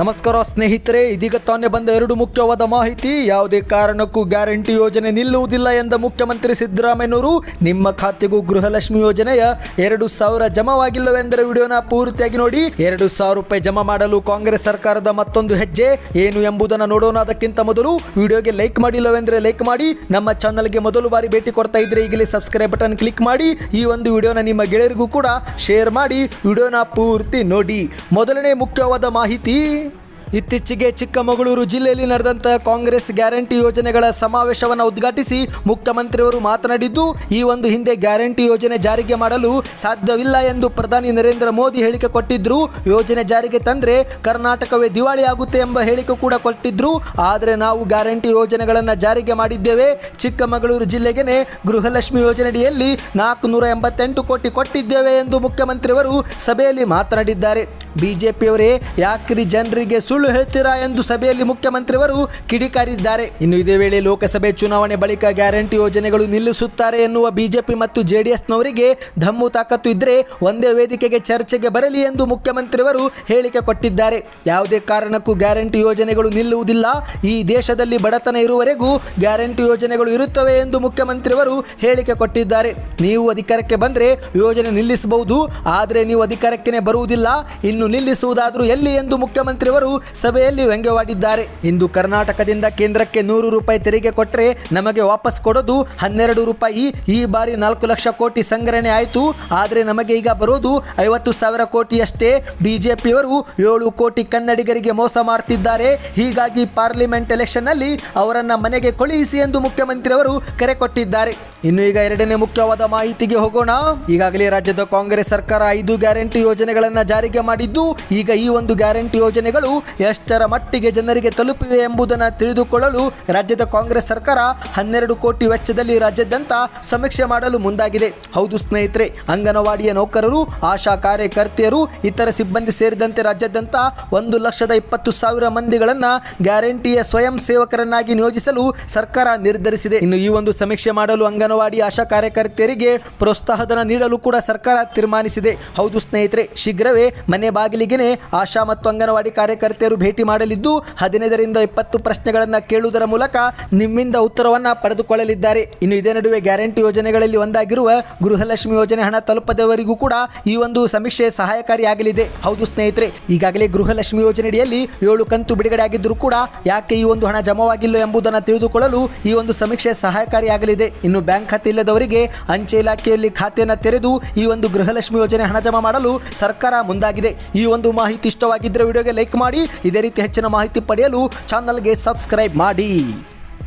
ನಮಸ್ಕಾರ ಸ್ನೇಹಿತರೆ, ಇದೀಗ ತಾನೇ ಬಂದ ಎರಡು ಮುಖ್ಯವಾದ ಮಾಹಿತಿ. ಯಾವುದೇ ಕಾರಣಕ್ಕೂ ಗ್ಯಾರಂಟಿ ಯೋಜನೆ ನಿಲ್ಲುವುದಿಲ್ಲ ಎಂದ ಮುಖ್ಯಮಂತ್ರಿ ಸಿದ್ದರಾಮಯ್ಯನವರು ನಿಮ್ಮ ಖಾತೆಗೂ ಗೃಹಲಕ್ಷ್ಮಿ ಯೋಜನೆಯ 2,000 ಜಮವಾಗಿಲ್ಲವೆಂದರೆ ವಿಡಿಯೋನ ಪೂರ್ತಿಯಾಗಿ ನೋಡಿ. 2,000 ರೂಪಾಯಿ ಜಮಾ ಮಾಡಲು ಕಾಂಗ್ರೆಸ್ ಸರ್ಕಾರದ ಮತ್ತೊಂದು ಹೆಜ್ಜೆ ಏನು ಎಂಬುದನ್ನು ನೋಡೋಣ. ಅದಕ್ಕಿಂತ ಮೊದಲು ವಿಡಿಯೋಗೆ ಲೈಕ್ ಮಾಡಿಲ್ಲವೆಂದರೆ ಲೈಕ್ ಮಾಡಿ. ನಮ್ಮ ಚಾನಲ್ಗೆ ಮೊದಲು ಬಾರಿ ಭೇಟಿ ಕೊಡ್ತಾ ಇದ್ರೆ ಈಗಲೇ ಸಬ್ಸ್ಕ್ರೈಬ್ ಬಟನ್ ಕ್ಲಿಕ್ ಮಾಡಿ. ಈ ಒಂದು ವಿಡಿಯೋನ ನಿಮ್ಮ ಗೆಳೆಯರಿಗೂ ಕೂಡ ಶೇರ್ ಮಾಡಿ. ವಿಡಿಯೋನ ಪೂರ್ತಿ ನೋಡಿ. ಮೊದಲನೇ ಮುಖ್ಯವಾದ ಮಾಹಿತಿ, ಇತ್ತೀಚೆಗೆ ಚಿಕ್ಕಮಗಳೂರು ಜಿಲ್ಲೆಯಲ್ಲಿ ನಡೆದಂಥ ಕಾಂಗ್ರೆಸ್ ಗ್ಯಾರಂಟಿ ಯೋಜನೆಗಳ ಸಮಾವೇಶವನ್ನು ಉದ್ಘಾಟಿಸಿ ಮುಖ್ಯಮಂತ್ರಿಯವರು ಮಾತನಾಡಿದ್ದು, ಈ ಒಂದು ಹಿಂದೆ ಗ್ಯಾರಂಟಿ ಯೋಜನೆ ಜಾರಿಗೆ ಮಾಡಲು ಸಾಧ್ಯವಿಲ್ಲ ಎಂದು ಪ್ರಧಾನಿ ನರೇಂದ್ರ ಮೋದಿ ಹೇಳಿಕೆ ಕೊಟ್ಟಿದ್ರು. ಯೋಜನೆ ಜಾರಿಗೆ ತಂದರೆ ಕರ್ನಾಟಕವೇ ದಿವಾಳಿ ಆಗುತ್ತೆ ಎಂಬ ಹೇಳಿಕೆ ಕೂಡ ಕೊಟ್ಟಿದ್ರು. ಆದರೆ ನಾವು ಗ್ಯಾರಂಟಿ ಯೋಜನೆಗಳನ್ನು ಜಾರಿಗೆ ಮಾಡಿದ್ದೇವೆ. ಚಿಕ್ಕಮಗಳೂರು ಜಿಲ್ಲೆಗೆ ಗೃಹಲಕ್ಷ್ಮಿ ಯೋಜನೆಯಡಿಯಲ್ಲಿ 488 ಕೋಟಿ ಕೊಟ್ಟಿದ್ದೇವೆ ಎಂದು ಮುಖ್ಯಮಂತ್ರಿಯವರು ಸಭೆಯಲ್ಲಿ ಮಾತನಾಡಿದ್ದಾರೆ. ಬಿಜೆಪಿಯವರೇ ಯಾಕ್ರಿ ಜನರಿಗೆ ಸುಳ್ಳು ಹೇಳ್ತೀರಾ ಎಂದು ಸಭೆಯಲ್ಲಿ ಮುಖ್ಯಮಂತ್ರಿಯವರು ಕಿಡಿಕಾರಿದ್ದಾರೆ. ಇನ್ನು ಇದೇ ವೇಳೆ ಲೋಕಸಭೆ ಚುನಾವಣೆ ಬಳಿಕ ಗ್ಯಾರಂಟಿ ಯೋಜನೆಗಳು ನಿಲ್ಲಿಸುತ್ತಾರೆ ಎನ್ನುವ ಬಿಜೆಪಿ ಮತ್ತು ಜೆಡಿಎಸ್ನವರಿಗೆ ದಮ್ಮು ತಾಕತ್ತು ಇದ್ದರೆ ಒಂದೇ ವೇದಿಕೆಗೆ ಚರ್ಚೆಗೆ ಬರಲಿ ಎಂದು ಮುಖ್ಯಮಂತ್ರಿಯವರು ಹೇಳಿಕೆ ಕೊಟ್ಟಿದ್ದಾರೆ. ಯಾವುದೇ ಕಾರಣಕ್ಕೂ ಗ್ಯಾರಂಟಿ ಯೋಜನೆಗಳು ನಿಲ್ಲುವುದಿಲ್ಲ. ಈ ದೇಶದಲ್ಲಿ ಬಡತನ ಇರುವವರೆಗೂ ಗ್ಯಾರಂಟಿ ಯೋಜನೆಗಳು ಇರುತ್ತವೆ ಎಂದು ಮುಖ್ಯಮಂತ್ರಿಯವರು ಹೇಳಿಕೆ ಕೊಟ್ಟಿದ್ದಾರೆ. ನೀವು ಅಧಿಕಾರಕ್ಕೆ ಬಂದರೆ ಯೋಜನೆ ನಿಲ್ಲಿಸಬಹುದು, ಆದರೆ ನೀವು ಅಧಿಕಾರಕ್ಕೆ ಬರುವುದಿಲ್ಲ. ಇನ್ನು ನಿಲ್ಲಿಸುವುದಾದರೂ ಎಲ್ಲಿ ಎಂದು ಮುಖ್ಯಮಂತ್ರಿಯವರು ಸಭೆಯಲ್ಲಿ ವ್ಯಂಗ್ಯವಾಡಿದ್ದಾರೆ. ಇಂದು ಕರ್ನಾಟಕದಿಂದ ಕೇಂದ್ರಕ್ಕೆ 100 ರೂಪಾಯಿ ತೆರಿಗೆ ಕೊಟ್ಟರೆ ನಮಗೆ ವಾಪಸ್ ಕೊಡೋದು 12 ರೂಪಾಯಿ. ಈ ಬಾರಿ 4 ಲಕ್ಷ ಕೋಟಿ ಸಂಗ್ರಹಣೆ ಆಯಿತು, ಆದರೆ ನಮಗೆ ಈಗ ಬರೋದು 50,000 ಕೋಟಿ ಅಷ್ಟೇ. ಬಿಜೆಪಿಯವರು 7 ಕೋಟಿ ಕನ್ನಡಿಗರಿಗೆ ಮೋಸ ಮಾಡ್ತಿದ್ದಾರೆ. ಹೀಗಾಗಿ ಪಾರ್ಲಿಮೆಂಟ್ ಎಲೆಕ್ಷನ್ನಲ್ಲಿ ಅವರನ್ನು ಮನೆಗೆ ಕಳುಹಿಸಿ ಎಂದು ಮುಖ್ಯಮಂತ್ರಿಯವರು ಕರೆ ಕೊಟ್ಟಿದ್ದಾರೆ. ಇನ್ನು ಈಗ ಎರಡನೇ ಮುಖ್ಯವಾದ ಮಾಹಿತಿಗೆ ಹೋಗೋಣ. ಈಗಾಗಲೇ ರಾಜ್ಯದ ಕಾಂಗ್ರೆಸ್ ಸರ್ಕಾರ 5 ಗ್ಯಾರಂಟಿ ಯೋಜನೆಗಳನ್ನು ಜಾರಿಗೆ ಮಾಡಿದ್ದು, ಈಗ ಈ ಒಂದು ಗ್ಯಾರಂಟಿ ಯೋಜನೆಗಳು ಎಷ್ಟರ ಮಟ್ಟಿಗೆ ಜನರಿಗೆ ತಲುಪಿವೆ ಎಂಬುದನ್ನು ತಿಳಿದುಕೊಳ್ಳಲು ರಾಜ್ಯದ ಕಾಂಗ್ರೆಸ್ ಸರ್ಕಾರ 12 ಕೋಟಿ ವೆಚ್ಚದಲ್ಲಿ ರಾಜ್ಯಾದ್ಯಂತ ಸಮೀಕ್ಷೆ ಮಾಡಲು ಮುಂದಾಗಿದೆ. ಹೌದು ಸ್ನೇಹಿತರೆ, ಅಂಗನವಾಡಿಯ ನೌಕರರು, ಆಶಾ ಕಾರ್ಯಕರ್ತೆಯರು, ಇತರ ಸಿಬ್ಬಂದಿ ಸೇರಿದಂತೆ ರಾಜ್ಯಾದ್ಯಂತ 1,20,000 ಮಂದಿಗಳನ್ನು ಗ್ಯಾರಂಟಿಯ ಸ್ವಯಂ ಸೇವಕರನ್ನಾಗಿ ನಿಯೋಜಿಸಲು ಸರ್ಕಾರ ನಿರ್ಧರಿಸಿದೆ. ಇನ್ನು ಈ ಒಂದು ಸಮೀಕ್ಷೆ ಮಾಡಲು ಅಂಗನವಾಡಿ ಆಶಾ ಕಾರ್ಯಕರ್ತೆಯರಿಗೆ ಪ್ರೋತ್ಸಾಹಧನ ನೀಡಲು ಕೂಡ ಸರ್ಕಾರ ತೀರ್ಮಾನಿಸಿದೆ. ಹೌದು ಸ್ನೇಹಿತರೆ, ಶೀಘ್ರವೇ ಮನೆ ಬಾಗಿಲಿಗೆ ಆಶಾ ಮತ್ತು ಅಂಗನವಾಡಿ ಕಾರ್ಯಕರ್ತೆಯರು ಭೇಟಿ ಮಾಡಲಿದ್ದು 15ರಿಂದ 20 ಪ್ರಶ್ನೆಗಳನ್ನು ಕೇಳುವುದರ ಮೂಲಕ ನಿಮ್ಮಿಂದ ಉತ್ತರವನ್ನು ಪಡೆದುಕೊಳ್ಳಲಿದ್ದಾರೆ. ಇನ್ನು ಇದೇ ನಡುವೆ ಗ್ಯಾರಂಟಿ ಯೋಜನೆಗಳಲ್ಲಿ ಒಂದಾಗಿರುವ ಗೃಹಲಕ್ಷ್ಮಿ ಯೋಜನೆ ಹಣ ತಲುಪದವರಿಗೂ ಕೂಡ ಈ ಒಂದು ಸಮೀಕ್ಷೆ ಸಹಾಯಕಾರಿಯಾಗಲಿದೆ. ಹೌದು ಸ್ನೇಹಿತರೆ, ಈಗಾಗಲೇ ಗೃಹಲಕ್ಷ್ಮಿ ಯೋಜನೆಯಡಿಯಲ್ಲಿ 7 ಕಂತು ಬಿಡುಗಡೆ ಆಗಿದ್ದರೂ ಕೂಡ ಯಾಕೆ ಈ ಒಂದು ಹಣ ಜಮವಾಗಿಲ್ಲ ಎಂಬುದನ್ನು ತಿಳಿದುಕೊಳ್ಳಲು ಈ ಒಂದು ಸಮೀಕ್ಷೆ ಸಹಾಯಕಾರಿಯಾಗಲಿದೆ. ಇನ್ನು ಬ್ಯಾಂಕ್ ಖಾತೆ ಇಲ್ಲದವರಿಗೆ ಅಂಚೆ ಇಲಾಖೆಯಲ್ಲಿ ಖಾತೆಯನ್ನು ತೆರೆದು ಈ ಒಂದು ಗೃಹಲಕ್ಷ್ಮಿ ಯೋಜನೆ ಹಣ ಜಮಾ ಮಾಡಲು ಸರ್ಕಾರ ಮುಂದಾಗಿದೆ. ಈ ಒಂದು ಮಾಹಿತಿ ಇಷ್ಟವಾಗಿದ್ದರೆ ವಿಡಿಯೋಗೆ ಲೈಕ್ ಮಾಡಿ. ಇದೇ ರೀತಿ ಹೆಚ್ಚಿನ ಮಾಹಿತಿ ಪಡೆಯಲು ಚಾನಲ್ಗೆ ಸಬ್ಸ್ಕ್ರೈಬ್ ಮಾಡಿ.